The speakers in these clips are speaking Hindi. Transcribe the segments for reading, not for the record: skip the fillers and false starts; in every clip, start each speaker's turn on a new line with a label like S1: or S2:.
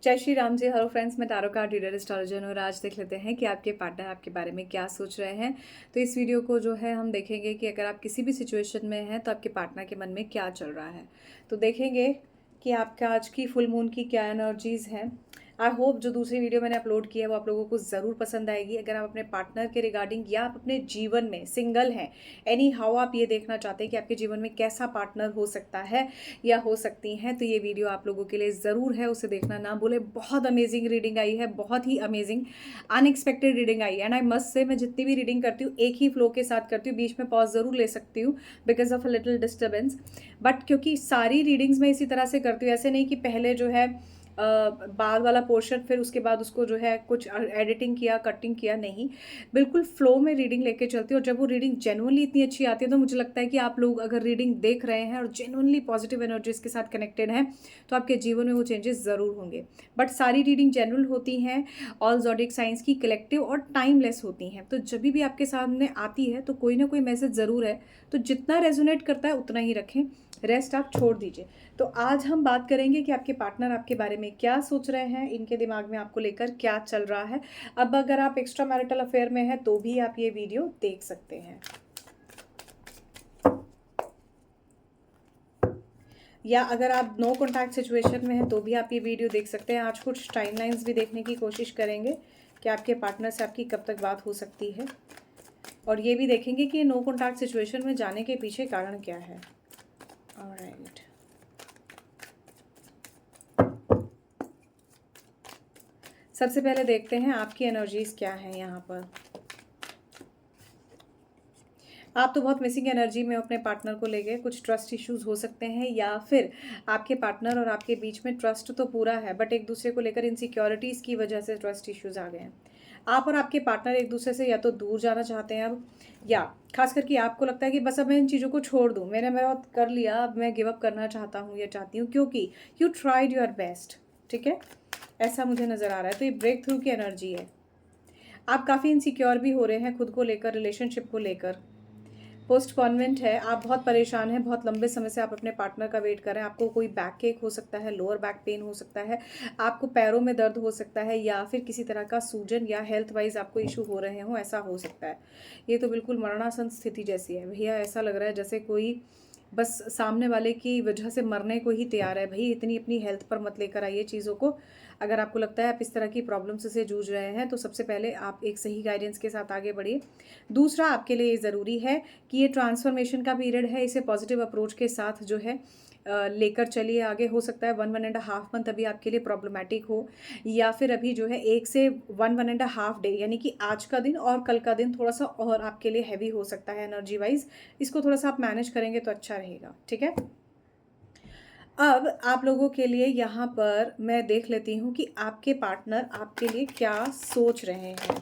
S1: जय श्री राम जी। हेलो फ्रेंड्स, मैं टैरो कार्ड रीडर एस्ट्रोलॉजर और आज देख लेते हैं कि आपके पार्टनर आपके बारे में क्या सोच रहे हैं। तो इस वीडियो को जो है हम देखेंगे कि अगर आप किसी भी सिचुएशन में हैं तो आपके पार्टनर के मन में क्या चल रहा है। तो देखेंगे कि आपका आज की फुल मून की क्या एनर्जीज़ हैं। आई होप जो दूसरी वीडियो मैंने अपलोड की है वो आप लोगों को ज़रूर पसंद आएगी। अगर आप अपने पार्टनर के रिगार्डिंग या आप अपने जीवन में सिंगल हैं, एनी हाउ आप ये देखना चाहते हैं कि आपके जीवन में कैसा पार्टनर हो सकता है या हो सकती हैं, तो ये वीडियो आप लोगों के लिए ज़रूर है, उसे देखना ना भूलें। बहुत अमेजिंग रीडिंग आई है, बहुत ही अमेजिंग अनएक्सपेक्टेड रीडिंग आई है। एंड आई मस्ट से, मैं जितनी भी रीडिंग करती हूँ एक ही फ्लो के साथ करती हूँ, बीच में पॉज ज़रूर ले सकती हूँ because of a little disturbance. But क्योंकि सारी रीडिंग्स मैं इसी तरह से करती हूँ, ऐसे नहीं कि पहले जो है बाद वाला पोर्शन फिर उसके बाद उसको जो है कुछ एडिटिंग किया, कटिंग किया, नहीं, बिल्कुल फ्लो में रीडिंग लेके चलती हूँ। और जब वो रीडिंग जेन्युइनली इतनी अच्छी आती है तो मुझे लगता है कि आप लोग अगर रीडिंग देख रहे हैं और जेन्युइनली पॉजिटिव एनर्जीज के साथ कनेक्टेड हैं तो आपके जीवन में वो चेंजेस ज़रूर होंगे। बट सारी रीडिंग जेन्युइन होती हैं, ऑल ज़ोडिक साइंस की कलेक्टिव और टाइमलेस होती हैं। तो जब भी आपके सामने आती है तो कोई ना कोई मैसेज ज़रूर है, तो जितना रेजोनेट करता है उतना ही रखें, रेस्ट आप छोड़ दीजिए। तो आज हम बात करेंगे कि आपके पार्टनर आपके बारे में क्या सोच रहे हैं, इनके दिमाग में आपको लेकर क्या चल रहा है। अब अगर आप एक्स्ट्रा मैरिटल अफेयर में हैं तो भी आप ये वीडियो देख सकते हैं, या अगर आप नो कॉन्टैक्ट सिचुएशन में हैं तो भी आप ये वीडियो देख सकते हैं। आज कुछ टाइमलाइंस भी देखने की कोशिश करेंगे कि आपके पार्टनर से आपकी कब तक बात हो सकती है, और ये भी देखेंगे कि नो कॉन्टैक्ट सिचुएशन में जाने के पीछे कारण क्या है। ऑलराइट, सबसे पहले देखते हैं आपकी एनर्जीज क्या हैं यहाँ पर। आप तो बहुत मिसिंग एनर्जी में अपने पार्टनर को लेके, कुछ ट्रस्ट इश्यूज हो सकते हैं, या फिर आपके पार्टनर और आपके बीच में ट्रस्ट तो पूरा है बट एक दूसरे को लेकर इनसिक्योरिटीज़ की वजह से ट्रस्ट इश्यूज आ गए हैं। आप और आपके पार्टनर एक दूसरे से या तो दूर जाना चाहते हैं अब, या खास करके आपको लगता है कि बस अब मैं इन चीज़ों को छोड़ दूँ, मैंने मेरा कर लिया, अब मैं गिव अप करना चाहता हूँ या चाहती हूँ, क्योंकि यू ट्राइड योर बेस्ट। ठीक है, ऐसा मुझे नज़र आ रहा है। तो ये ब्रेक थ्रू की एनर्जी है। आप काफ़ी इनसिक्योर भी हो रहे हैं खुद को लेकर, रिलेशनशिप को लेकर। पोस्टपोनमेंट है, आप बहुत परेशान हैं, बहुत लंबे समय से आप अपने पार्टनर का वेट कर रहे हैं। आपको कोई बैक केक हो सकता है, लोअर बैक पेन हो सकता है, आपको पैरों में दर्द हो सकता है, या फिर किसी तरह का सूजन या हेल्थ वाइज आपको इशू हो रहे हों, ऐसा हो सकता है। ये तो बिल्कुल मरणासन स्थिति जैसी है भैया, ऐसा लग रहा है जैसे कोई बस सामने वाले की वजह से मरने को ही तैयार है। भाई इतनी अपनी हेल्थ पर मत लेकर आइए चीज़ों को। अगर आपको लगता है आप इस तरह की प्रॉब्लम्स से जूझ रहे हैं तो सबसे पहले आप एक सही गाइडेंस के साथ आगे बढ़िए। दूसरा, आपके लिए ये ज़रूरी है कि ये ट्रांसफॉर्मेशन का पीरियड है, इसे पॉजिटिव अप्रोच के साथ जो है लेकर चलिए आगे। हो सकता है 1-1.5 मंथ अभी आपके लिए प्रॉब्लमैटिक हो, या फिर अभी जो है 1 से 1-1.5 डे, यानी कि आज का दिन और कल का दिन थोड़ा सा और आपके लिए हैवी हो सकता है एनर्जी वाइज। इसको थोड़ा सा आप मैनेज करेंगे तो अच्छा रहेगा। ठीक है, अब आप लोगों के लिए यहाँ पर मैं देख लेती हूँ कि आपके पार्टनर आपके लिए क्या सोच रहे हैं।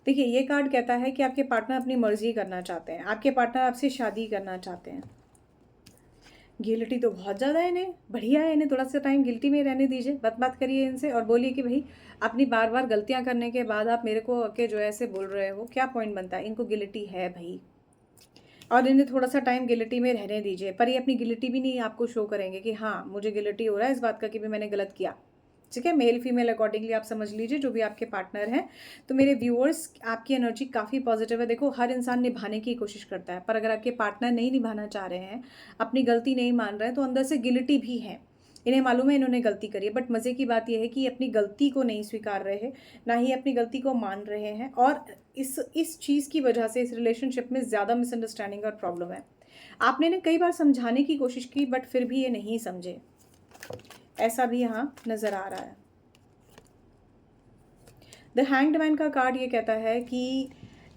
S1: देखिए, ये कार्ड कहता है कि आपके पार्टनर अपनी मर्जी करना चाहते हैं, आपके पार्टनर आपसे शादी करना चाहते हैं। गिल्टी तो बहुत ज़्यादा है इन्हें, बढ़िया है, इन्हें थोड़ा सा टाइम गिल्टी में रहने दीजिए। बात करिए इनसे और बोलिए कि भाई अपनी बार बार गलतियां करने के बाद आप मेरे को के जो है ऐसे बोल रहे हो, क्या पॉइंट बनता है। इनको गिल्टी है भाई, और इन्हें थोड़ा सा टाइम गिल्टी में रहने दीजिए। पर ये अपनी गिल्टी भी नहीं आपको शो करेंगे कि हाँ मुझे गिल्टी हो रहा है इस बात का कि भी मैंने गलत किया। ठीक है, मेल फीमेल अकॉर्डिंगली आप समझ लीजिए जो भी आपके पार्टनर हैं। तो मेरे व्यूअर्स, आपकी एनर्जी काफ़ी पॉजिटिव है। देखो, हर इंसान निभाने की कोशिश करता है, पर अगर आपके पार्टनर नहीं निभाना चाह रहे हैं, अपनी गलती नहीं मान रहे हैं, तो अंदर से गिल्टी भी है। इन्हें मालूम है इन्होंने गलती करी है, बट मज़े की बात यह है कि ये अपनी गलती को नहीं स्वीकार रहे, ना ही अपनी गलती को मान रहे हैं। और इस चीज़ की वजह से इस रिलेशनशिप में ज़्यादा मिसअंडरस्टैंडिंग और प्रॉब्लम है। आपने इन्हें कई बार समझाने की कोशिश की बट फिर भी ये नहीं समझे, ऐसा भी यहाँ नज़र आ रहा है। द हैंग्ड मैन का कार्ड ये कहता है कि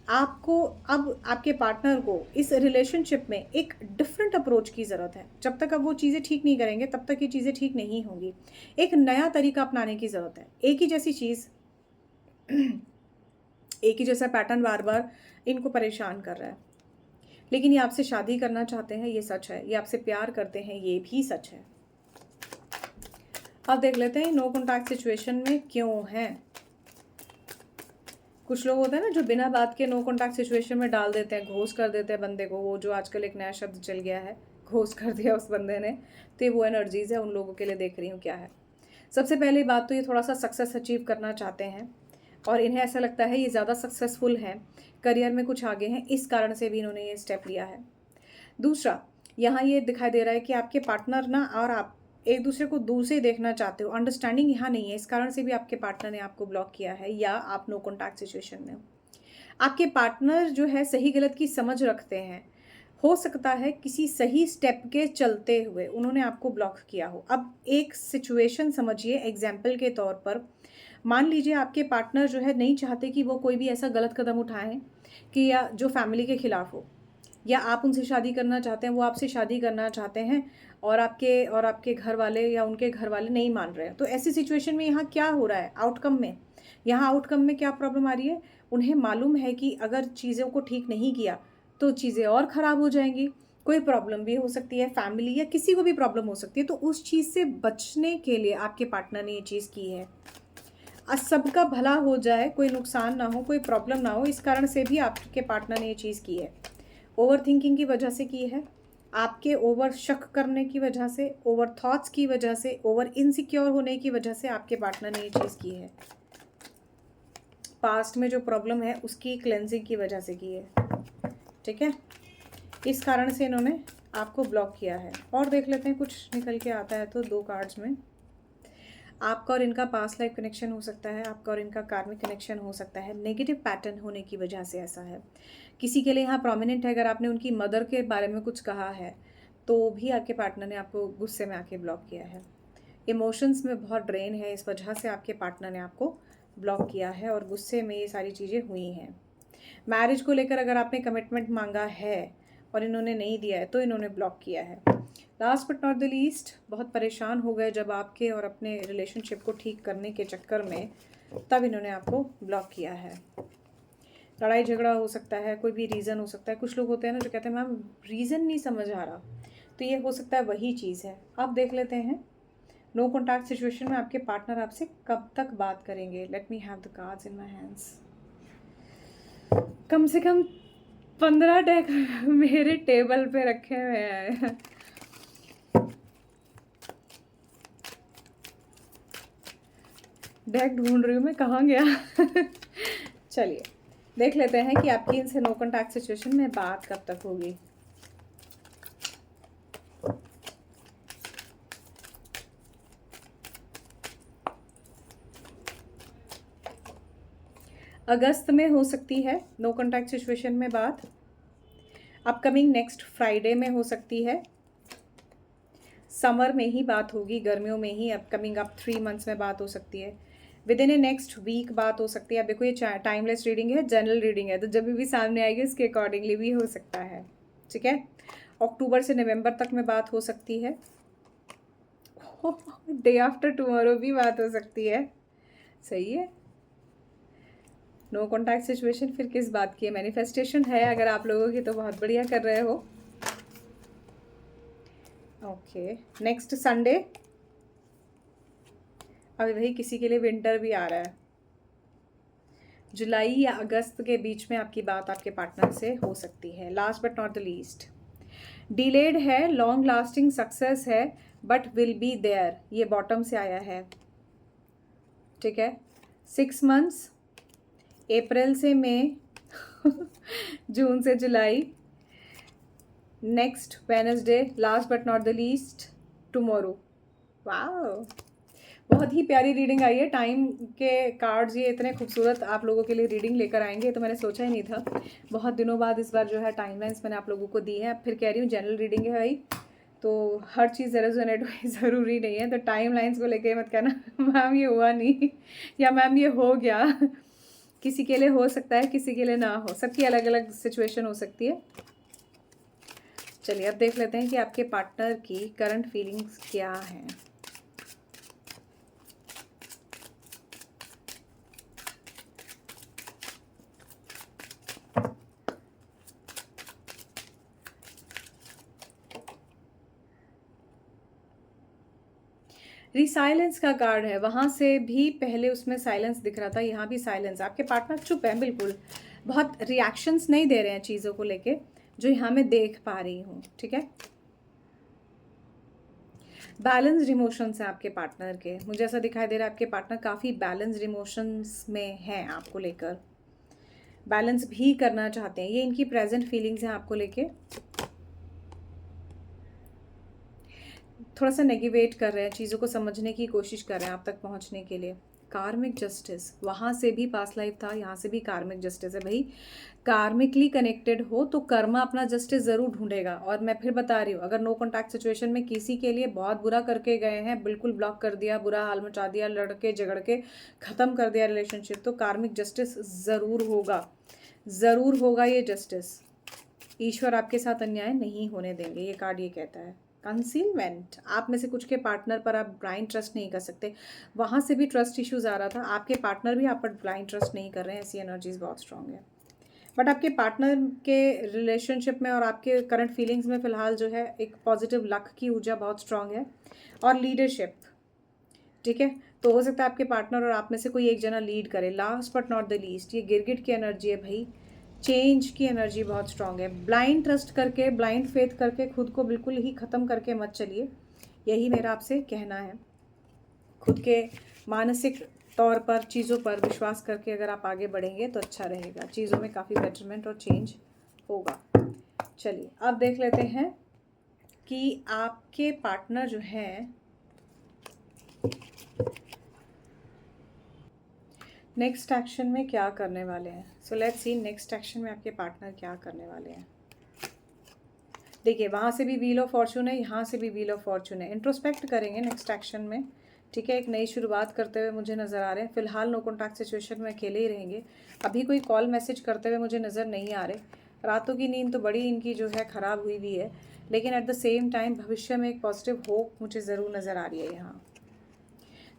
S1: आपको अब आपके पार्टनर को इस रिलेशनशिप में एक डिफरेंट अप्रोच की ज़रूरत है। जब तक अब वो चीज़ें ठीक नहीं करेंगे तब तक ये चीज़ें ठीक नहीं होंगी। एक नया तरीका अपनाने की ज़रूरत है। एक ही जैसी चीज़ एक ही जैसा पैटर्न बार बार इनको परेशान कर रहा है। लेकिन ये आपसे शादी करना चाहते हैं, ये सच है। ये आपसे प्यार करते हैं, ये भी सच है। अब देख लेते हैं नो कॉन्टैक्ट सिचुएशन में क्यों है। कुछ लोग होते हैं ना जो बिना बात के नो कॉन्टैक्ट सिचुएशन में डाल देते हैं, घोस्ट कर देते हैं बंदे को, वो जो आजकल एक नया शब्द चल गया है, घोस्ट कर दिया उस बंदे ने। तो ये वो एनर्जीज़ है, उन लोगों के लिए देख रही हूँ क्या है। सबसे पहली बात तो ये थोड़ा सा सक्सेस अचीव करना चाहते हैं और इन्हें ऐसा लगता है ये ज़्यादा सक्सेसफुल हैं, करियर में कुछ आगे हैं, इस कारण से भी इन्होंने ये स्टेप लिया है। दूसरा, यहाँ ये दिखाई दे रहा है कि आपके पार्टनर ना और आप एक दूसरे को दूर से देखना चाहते हो, अंडरस्टैंडिंग यहाँ नहीं है, इस कारण से भी आपके पार्टनर ने आपको ब्लॉक किया है या आप नो कॉन्टैक्ट सिचुएशन में हो। आपके पार्टनर जो है सही गलत की समझ रखते हैं, हो सकता है किसी सही स्टेप के चलते हुए उन्होंने आपको ब्लॉक किया हो। अब एक सिचुएशन समझिए, एग्जाम्पल के तौर पर मान लीजिए आपके पार्टनर जो है नहीं चाहते कि वो कोई भी ऐसा गलत कदम उठाएं कि या जो फैमिली के खिलाफ हो, या आप उनसे शादी करना चाहते हैं, वो आपसे शादी करना चाहते हैं और आपके घर वाले या उनके घर वाले नहीं मान रहे हैं। तो ऐसी सिचुएशन में यहाँ क्या हो रहा है आउटकम में, यहाँ आउटकम में क्या प्रॉब्लम आ रही है, उन्हें मालूम है कि अगर चीज़ों को ठीक नहीं किया तो चीज़ें और ख़राब हो जाएंगी, कोई प्रॉब्लम भी हो सकती है, फैमिली या किसी को भी प्रॉब्लम हो सकती है। तो उस चीज़ से बचने के लिए आपके पार्टनर ने ये चीज़ की है, सबका भला हो जाए, कोई नुकसान ना हो, कोई प्रॉब्लम ना हो, इस कारण से भी आपके पार्टनर ने ये चीज़ की है। ओवर थिंकिंग की वजह से की है, आपके ओवर शक करने की वजह से, ओवर थॉट्स की वजह से, ओवर इनसिक्योर होने की वजह से आपके पार्टनर ने ये चीज़ की है। पास्ट में जो प्रॉब्लम है उसकी क्लेंजिंग की वजह से की है, ठीक है। इस कारण से इन्होंने आपको ब्लॉक किया है। और देख लेते हैं कुछ निकल के आता है तो 2 कार्ड्स में आपका और इनका पास्ट लाइफ कनेक्शन हो सकता है, आपका और इनका कार्मिक कनेक्शन हो सकता है। नेगेटिव पैटर्न होने की वजह से ऐसा है। किसी के लिए यहाँ प्रोमिनेंट है, अगर आपने उनकी मदर के बारे में कुछ कहा है तो भी आपके पार्टनर ने आपको गुस्से में आके ब्लॉक किया है। इमोशंस में बहुत ड्रेन है, इस वजह से आपके पार्टनर ने आपको ब्लॉक किया है और गुस्से में ये सारी चीज़ें हुई हैं। मैरिज को लेकर अगर आपने कमिटमेंट मांगा है और इन्होंने नहीं दिया है तो इन्होंने ब्लॉक किया है। Last but not the least, बहुत परेशान हो गए जब आपके और अपने रिलेशनशिप को ठीक करने के चक्कर में, तब इन्होंने आपको ब्लॉक किया है। लड़ाई झगड़ा हो सकता है, कोई भी रीज़न हो सकता है। कुछ लोग होते हैं ना जो कहते हैं मैम रीज़न नहीं समझ आ रहा, तो ये हो सकता है वही चीज़ है। अब देख लेते हैं नो कॉन्टैक्ट सिचुएशन में आपके पार्टनर आपसे कब तक बात करेंगे। Let me have the cards in my hands. कम से कम 15 डेक मेरे टेबल पे रखे हुए हैं। डेक ढूंढ रही हूँ मैं, कहाँ गया। चलिए देख लेते हैं कि आपकी इनसे नो कॉन्टैक्ट सिचुएशन में बात कब तक होगी। अगस्त में हो सकती है नो कॉन्टैक्ट सिचुएशन में बात, अपकमिंग नेक्स्ट फ्राइडे में हो सकती है, समर में ही बात होगी, गर्मियों में ही, अपकमिंग अब 3 मंथ्स में बात हो सकती है, within a next week बात हो सकती है। अब देखो ये टाइमलेस रीडिंग है, जनरल रीडिंग है, तो जब भी सामने आएगी उसके अकॉर्डिंगली भी हो सकता है, ठीक है। अक्टूबर से नवंबर तक में बात हो सकती है, डे आफ्टर टुमारो भी बात हो सकती है, सही है। नो कॉन्टैक्ट सिचुएशन फिर किस बात की है, मैनिफेस्टेशन है अगर आप लोगों की, तो बहुत बढ़िया कर रहे हो। ओके, नेक्स्ट संडे, अभी भाई किसी के लिए विंटर भी आ रहा है, जुलाई या अगस्त के बीच में आपकी बात आपके पार्टनर से हो सकती है। Last but not the least, delayed है, लॉन्ग लास्टिंग सक्सेस है, बट विल बी देयर, ये बॉटम से आया है, ठीक है। 6 मंथ्स, अप्रैल से मई, जून से July, next Wednesday, last but not the least tomorrow. वाह, बहुत ही प्यारी रीडिंग आई है। टाइम के कार्ड्स ये इतने खूबसूरत आप लोगों के लिए रीडिंग लेकर आएंगे तो मैंने सोचा ही नहीं था। बहुत दिनों बाद इस बार जो है टाइमलाइंस मैंने आप लोगों को दी है। फिर कह रही हूँ जनरल रीडिंग है भाई, तो हर चीज़ रेजोनेट ज़रूरी नहीं है, तो टाइम लाइन्स को लेके मत कहना मैम ये हुआ नहीं या मैम ये हो गया। किसी के लिए हो सकता है, किसी के लिए ना हो, सबकी अलग अलग सिचुएशन हो सकती है। चलिए अब देख लेते हैं कि आपके पार्टनर की करंट फीलिंग्स क्या हैं। रिसाइलेंस का कार्ड है, वहाँ से भी पहले उसमें साइलेंस दिख रहा था, यहाँ भी साइलेंस। आपके पार्टनर चुप है बिल्कुल, बहुत रिएक्शंस नहीं दे रहे हैं चीज़ों को लेके, जो यहाँ मैं देख पा रही हूँ, ठीक है। बैलेंस्ड इमोशंस हैं आपके पार्टनर के, मुझे ऐसा दिखाई दे रहा है आपके पार्टनर काफ़ी बैलेंस्ड इमोशंस में हैं आपको लेकर, बैलेंस भी करना चाहते हैं, ये इनकी प्रेजेंट फीलिंग्स हैं आपको लेके। थोड़ा सा नेगेटिवेट कर रहे हैं, चीज़ों को समझने की कोशिश कर रहे हैं आप तक पहुंचने के लिए। कार्मिक जस्टिस, वहाँ से भी पास्ट लाइफ था, यहाँ से भी कार्मिक जस्टिस है भाई। कार्मिकली कनेक्टेड हो तो कर्मा अपना जस्टिस ज़रूर ढूंढेगा। और मैं फिर बता रही हूँ, अगर नो कॉन्टैक्ट सिचुएशन में किसी के लिए बहुत बुरा करके गए हैं, बिल्कुल ब्लॉक कर दिया, बुरा हाल मचा दिया, लड़के झगड़ के ख़त्म कर दिया रिलेशनशिप, तो कार्मिक जस्टिस ज़रूर होगा, ज़रूर होगा ये जस्टिस। ईश्वर आपके साथ अन्याय नहीं होने देंगे, ये कार्ड ये कहता है। कंसीलमेंट, आप में से कुछ के पार्टनर पर आप ब्लाइंड ट्रस्ट नहीं कर सकते, वहाँ से भी ट्रस्ट इश्यूज आ रहा था, आपके पार्टनर भी आप पर ब्लाइंड ट्रस्ट नहीं कर रहे हैं, ऐसी एनर्जीज बहुत स्ट्रांग है। बट आपके पार्टनर के रिलेशनशिप में और आपके करंट फीलिंग्स में फ़िलहाल जो है एक पॉजिटिव लक की ऊर्जा बहुत स्ट्रांग है, और लीडरशिप, ठीक है। तो हो सकता है आपके पार्टनर और आप में से कोई एक जना लीड करे। Last but not the least, ये गिरगिट की एनर्जी है भाई, चेंज की एनर्जी बहुत स्ट्रांग है। ब्लाइंड ट्रस्ट करके, ब्लाइंड फेथ करके खुद को बिल्कुल ही ख़त्म करके मत चलिए, यही मेरा आपसे कहना है। खुद के मानसिक तौर पर चीज़ों पर विश्वास करके अगर आप आगे बढ़ेंगे तो अच्छा रहेगा, चीज़ों में काफ़ी बेटरमेंट और चेंज होगा। चलिए अब देख लेते हैं कि आपके पार्टनर जो हैं नेक्स्ट एक्शन में क्या करने वाले हैं। So let's see next action में आपके पार्टनर क्या करने वाले हैं। देखिए वहाँ से भी व्हील ऑफ फॉर्चून है, यहाँ से भी व्हील ऑफ फॉर्चून है। इंट्रोस्पेक्ट करेंगे नेक्स्ट एक्शन में, ठीक है। एक नई शुरुआत करते हुए मुझे नज़र आ रहे हैं। फिलहाल नो कॉन्टैक्ट सिचुएशन में अकेले ही रहेंगे, अभी कोई कॉल मैसेज करते हुए मुझे नज़र नहीं आ रहे। रातों की नींद तो बड़ी इनकी जो है ख़राब हुई हुई है, लेकिन एट द सेम टाइम भविष्य में एक पॉजिटिव होप मुझे ज़रूर नज़र आ रही है यहाँ।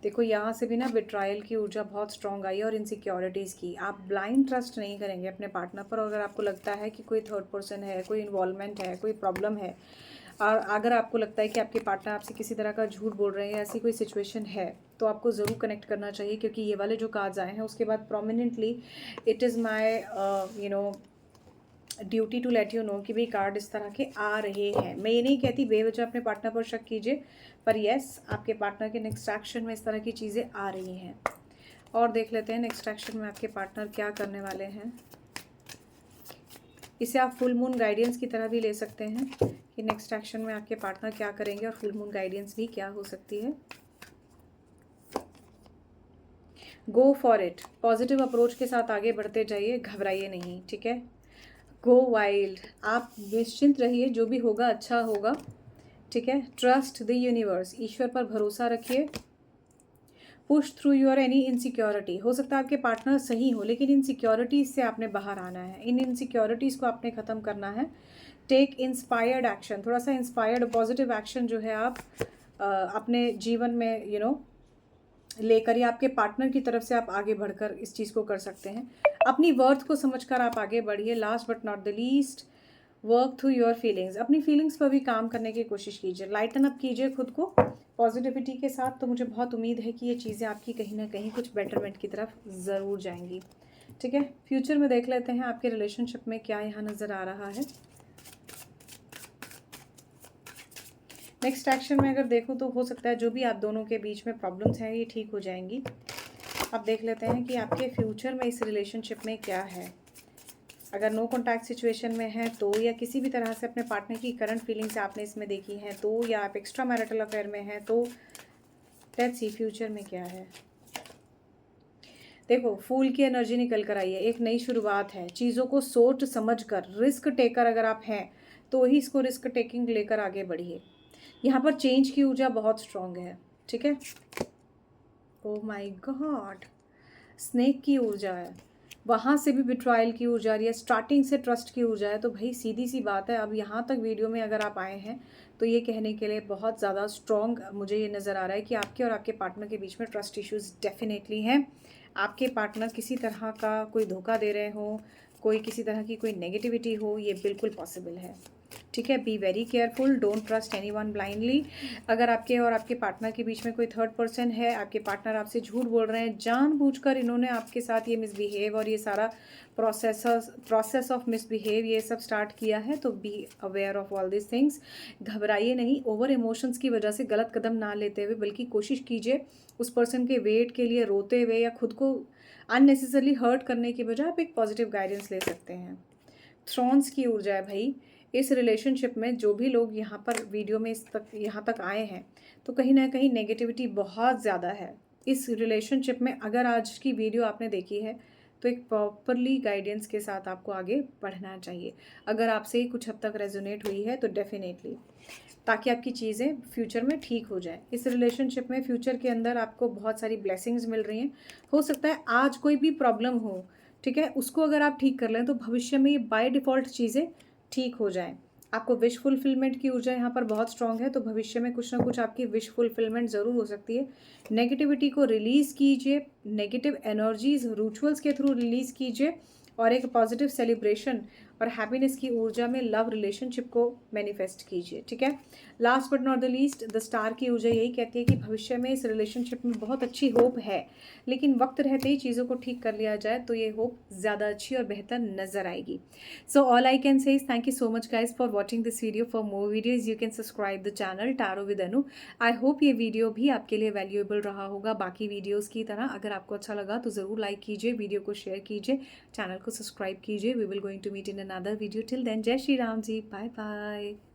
S1: देखो यहाँ से भी ना बिट्रायल की ऊर्जा बहुत स्ट्रॉन्ग आई है, और इनसिक्योरिटीज़ की। आप ब्लाइंड ट्रस्ट नहीं करेंगे अपने पार्टनर पर, और अगर आपको लगता है कि कोई थर्ड पर्सन है, कोई इन्वॉल्वमेंट है, कोई प्रॉब्लम है, और अगर आपको लगता है कि आपके पार्टनर आपसे किसी तरह का झूठ बोल रहे हैं, ऐसी कोई सिचुएशन है, तो आपको ज़रूर कनेक्ट करना चाहिए। क्योंकि ये वाले जो कार्ड्स आए हैं उसके बाद prominently it is my duty to let you know कि भाई कार्ड इस तरह के आ रहे हैं। मैं ये नहीं कहती बेवजह अपने पार्टनर पर शक कीजिए, पर यस आपके पार्टनर के नेक्स्ट एक्शन में इस तरह की चीज़ें आ रही हैं। और देख लेते हैं नेक्स्ट एक्शन में आपके पार्टनर क्या करने वाले हैं। इसे आप फुल मून गाइडेंस की तरह भी ले सकते हैं कि नेक्स्ट एक्शन में आपके पार्टनर क्या करेंगे, और फुल मून गाइडेंस भी क्या हो सकती है। Go for it, positive approach के साथ आगे बढ़ते जाइए, घबराइए नहीं, ठीक है। गो वाइल्ड, आप निश्चिंत रहिए, जो भी होगा अच्छा होगा, ठीक है। ट्रस्ट द यूनिवर्स, ईश्वर पर भरोसा रखिए। Push through your any insecurity, हो सकता है आपके पार्टनर सही हो, लेकिन इनसिक्योरिटीज़ से आपने बाहर आना है, इन इनसिक्योरिटीज़ को आपने ख़त्म करना है। टेक इंस्पायर्ड एक्शन, थोड़ा सा इंस्पायर्ड पॉजिटिव एक्शन जो है आप अपने जीवन में लेकर, या आपके पार्टनर की तरफ से आप आगे बढ़कर इस चीज़ को कर सकते हैं। अपनी वर्थ को समझकर आप आगे बढ़िए। Last but not the least, work through your feelings, अपनी फीलिंग्स पर भी काम करने की कोशिश कीजिए, लाइटन अप कीजिए खुद को पॉजिटिविटी के साथ। तो मुझे बहुत उम्मीद है कि ये चीज़ें आपकी कहीं ना कहीं कुछ बेटरमेंट की तरफ ज़रूर जाएंगी, ठीक है। फ्यूचर में देख लेते हैं आपके रिलेशनशिप में क्या यहाँ नज़र आ रहा है। नेक्स्ट एक्शन में अगर देखूँ तो हो सकता है जो भी आप दोनों के बीच में प्रॉब्लम्स हैं ये ठीक हो जाएंगी। अब देख लेते हैं कि आपके फ्यूचर में इस रिलेशनशिप में क्या है। अगर नो कॉन्टैक्ट सिचुएशन में है तो, या किसी भी तरह से अपने पार्टनर की करंट फीलिंग्स आपने इसमें देखी हैं तो, या आप एक्स्ट्रा मैरिटल अफेयर में हैं तो, लेट्स सी फ्यूचर में क्या है। देखो फूल की एनर्जी निकल कर आई है, एक नई शुरुआत है। चीज़ों को सोच समझ कर, रिस्क टेकर अगर आप हैं तो ही इसको रिस्क टेकिंग लेकर आगे बढ़िए। यहाँ पर चेंज की ऊर्जा बहुत स्ट्रांग है, ठीक है। ओह माय गॉड, स्नेक की ऊर्जा है, वहाँ से भी बिट्रायल की ऊर्जा आ रही है, स्टार्टिंग से ट्रस्ट की ऊर्जा है। तो भाई सीधी सी बात है, अब यहाँ तक वीडियो में अगर आप आए हैं तो ये कहने के लिए बहुत ज़्यादा स्ट्रॉन्ग मुझे ये नज़र आ रहा है कि आपके और आपके पार्टनर के बीच में ट्रस्ट इश्यूज़ डेफिनेटली हैं। आपके पार्टनर किसी तरह का कोई धोखा दे रहे हो, कोई किसी तरह की कोई नेगेटिविटी हो, ये बिल्कुल पॉसिबल है। ठीक है। Be very careful, don't trust anyone blindly. अगर आपके और आपके पार्टनर के बीच में कोई थर्ड पर्सन है, आपके पार्टनर आपसे झूठ बोल रहे हैं, जानबूझकर इन्होंने आपके साथ ये मिसबिहेव और ये सारा प्रोसेस ऑफ मिसबिहेव ये सब स्टार्ट किया है, तो be aware of all this things. घबराइए नहीं, ओवर इमोशंस की वजह से गलत कदम ना लेते हुए, बल्कि कोशिश कीजिए उस पर्सन के वेट के लिए रोते हुए या खुद को अननेसेसरली हर्ट करने की बजाय आप एक पॉजिटिव गाइडेंस ले सकते हैं। थ्रॉन्स की ऊर्जा है भाई। इस रिलेशनशिप में जो भी लोग यहाँ पर वीडियो में इस तक यहाँ तक आए हैं, तो कहीं ना कहीं नेगेटिविटी बहुत ज़्यादा है इस रिलेशनशिप में। अगर आज की वीडियो आपने देखी है तो एक प्रॉपरली गाइडेंस के साथ आपको आगे बढ़ना चाहिए। अगर आपसे कुछ हद तक रेजोनेट हुई है तो डेफिनेटली, ताकि आपकी चीज़ें फ्यूचर में ठीक हो जाए। इस रिलेशनशिप में फ्यूचर के अंदर आपको बहुत सारी ब्लेसिंग्स मिल रही हैं। हो सकता है आज कोई भी प्रॉब्लम हो, ठीक है, उसको अगर आप ठीक कर लें तो भविष्य में ये बाय डिफ़ॉल्ट चीज़ें ठीक हो जाएं। आपको विश फुलफिलमेंट की ऊर्जा यहाँ पर बहुत स्ट्रांग है, तो भविष्य में कुछ ना कुछ आपकी विश फुलफिलमेंट ज़रूर हो सकती है। नेगेटिविटी को रिलीज़ कीजिए, नेगेटिव एनर्जीज रिचुअल्स के थ्रू रिलीज़ कीजिए, और एक पॉजिटिव सेलिब्रेशन और हैप्पीनेस की ऊर्जा में लव रिलेशनशिप को मैनिफेस्ट कीजिए। ठीक है। Last but not the least, the star की ऊर्जा यही कहती है कि भविष्य में इस रिलेशनशिप में बहुत अच्छी होप है, लेकिन वक्त रहते ही चीज़ों को ठीक कर लिया जाए तो ये होप ज़्यादा अच्छी और बेहतर नजर आएगी। So all I can say is thank you so much guys for watching this video. For more videos you can subscribe the channel tarot with Anu. I hope ये वीडियो भी आपके लिए वैल्यूएबल रहा होगा बाकी वीडियोज़ की तरह। अगर आपको अच्छा लगा तो ज़रूर लाइक कीजिए, वीडियो को शेयर कीजिए, चैनल को सब्सक्राइब कीजिए। We will going to meet in another video. Till then, जय श्री राम जी, बाय बाय।